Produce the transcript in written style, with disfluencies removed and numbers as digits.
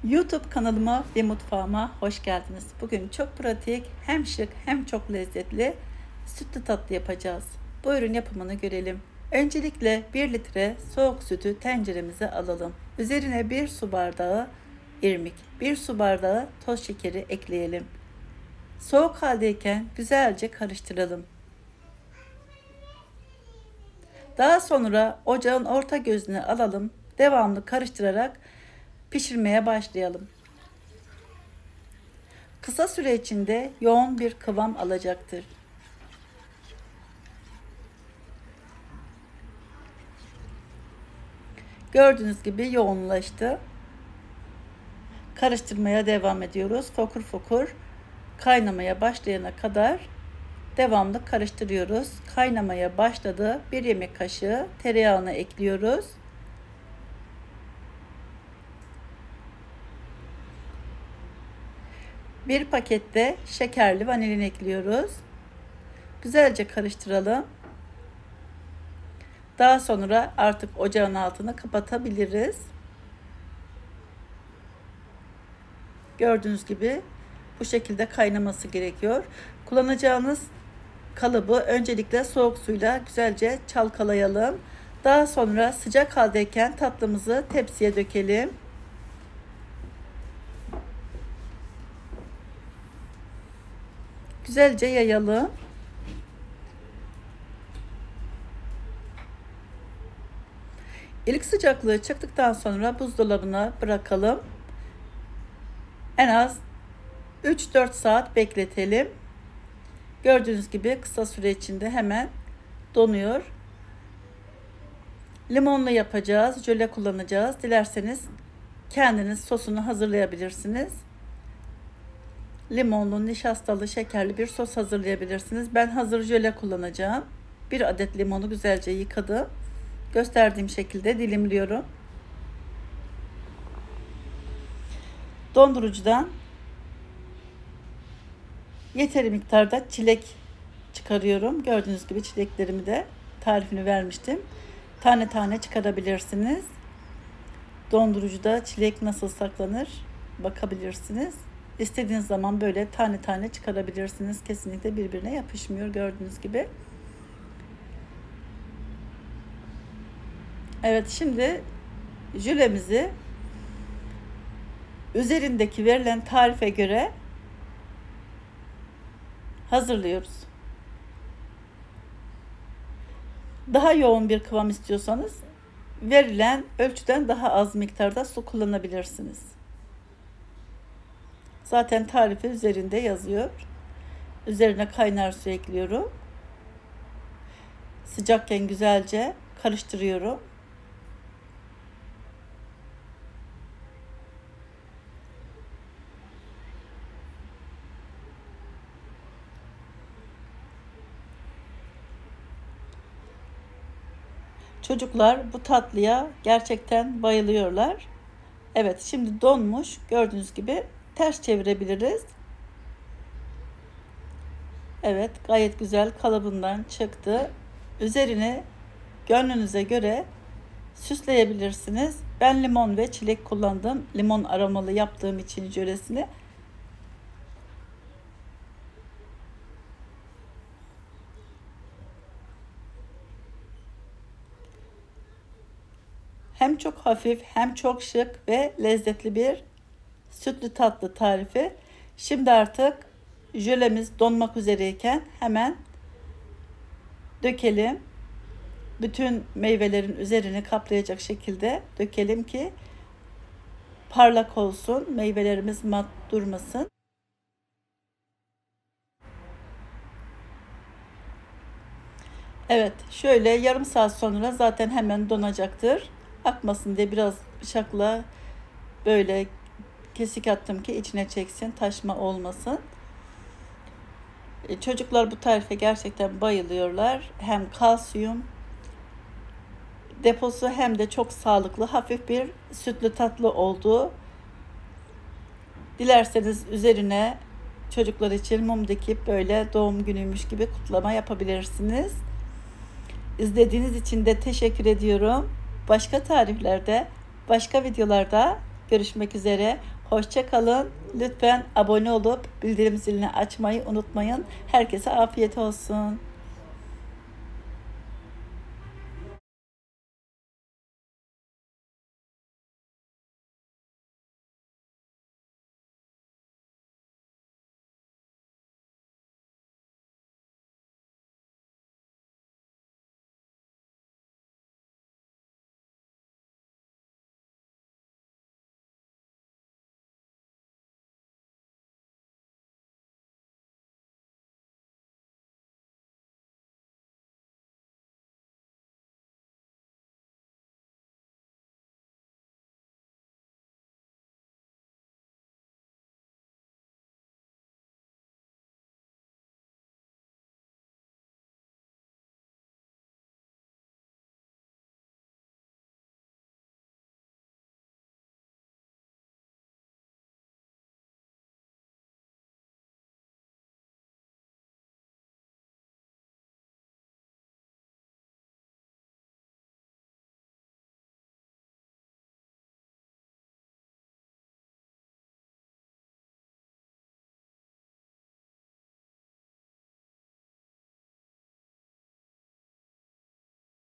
YouTube kanalıma ve mutfağıma hoş geldiniz. Bugün çok pratik, hem şık hem çok lezzetli sütlü tatlı yapacağız. Buyurun yapımını görelim. Öncelikle 1 litre soğuk sütü tenceremize alalım. Üzerine 1 su bardağı irmik, 1 su bardağı toz şekeri ekleyelim. Soğuk haldeyken güzelce karıştıralım. Daha sonra ocağın orta gözüne alalım. Devamlı karıştırarak pişirmeye başlayalım. Kısa süre içinde yoğun bir kıvam alacaktır. Gördüğünüz gibi yoğunlaştı. Karıştırmaya devam ediyoruz. Fokur fokur kaynamaya başlayana kadar devamlı karıştırıyoruz. Kaynamaya başladı. 1 yemek kaşığı tereyağını ekliyoruz. Bir pakette şekerli vanilin ekliyoruz. Güzelce karıştıralım. Daha sonra artık ocağın altını kapatabiliriz. Gördüğünüz gibi bu şekilde kaynaması gerekiyor. Kullanacağınız kalıbı öncelikle soğuk suyla güzelce çalkalayalım. Daha sonra sıcak haldeyken tatlımızı tepsiye dökelim. Güzelce yayalım. İlk sıcaklığı çıktıktan sonra buzdolabına bırakalım. En az 3-4 saat bekletelim. Gördüğünüz gibi kısa süre içinde hemen donuyor. Limonlu yapacağız. Jöle kullanacağız. Dilerseniz kendiniz sosunu hazırlayabilirsiniz. Limonlu, nişastalı, şekerli bir sos hazırlayabilirsiniz. Ben hazır jöle kullanacağım. 1 adet limonu güzelce yıkadım. Gösterdiğim şekilde dilimliyorum. Dondurucudan yeteri miktarda çilek çıkarıyorum. Gördüğünüz gibi çileklerimi de tarifini vermiştim. Tane tane çıkarabilirsiniz. Dondurucuda çilek nasıl saklanır bakabilirsiniz. İstediğiniz zaman böyle tane tane çıkarabilirsiniz. Kesinlikle birbirine yapışmıyor gördüğünüz gibi. Evet, şimdi jülemizi üzerindeki verilen tarife göre hazırlıyoruz. Daha yoğun bir kıvam istiyorsanız verilen ölçüden daha az miktarda su kullanabilirsiniz. Zaten tarifi üzerinde yazıyor. Üzerine kaynar su ekliyorum. Sıcakken güzelce karıştırıyorum. Çocuklar bu tatlıya gerçekten bayılıyorlar. Evet, şimdi donmuş. Gördüğünüz gibi ters çevirebiliriz. Evet, gayet güzel kalıbından çıktı. Üzerine gönlünüze göre süsleyebilirsiniz. Ben limon ve çilek kullandım. Limon aromalı yaptığım için jöresini. Hem çok hafif hem çok şık ve lezzetli bir sütlü tatlı tarifi. Şimdi artık jölemiz donmak üzereyken hemen dökelim. Bütün meyvelerin üzerini kaplayacak şekilde dökelim ki parlak olsun. Meyvelerimiz mat durmasın. Evet, şöyle yarım saat sonra zaten hemen donacaktır. Akmasın diye biraz bıçakla böyle kesik attım ki içine çeksin, taşma olmasın. Çocuklar bu tarife gerçekten bayılıyorlar. Hem kalsiyum deposu hem de çok sağlıklı, hafif bir sütlü tatlı oldu. Dilerseniz üzerine çocuklar için mum dikip böyle doğum günüymüş gibi kutlama yapabilirsiniz. İzlediğiniz için de teşekkür ediyorum. Başka tariflerde, başka videolarda görüşmek üzere. Hoşça kalın. Lütfen abone olup bildirim zilini açmayı unutmayın. Herkese afiyet olsun.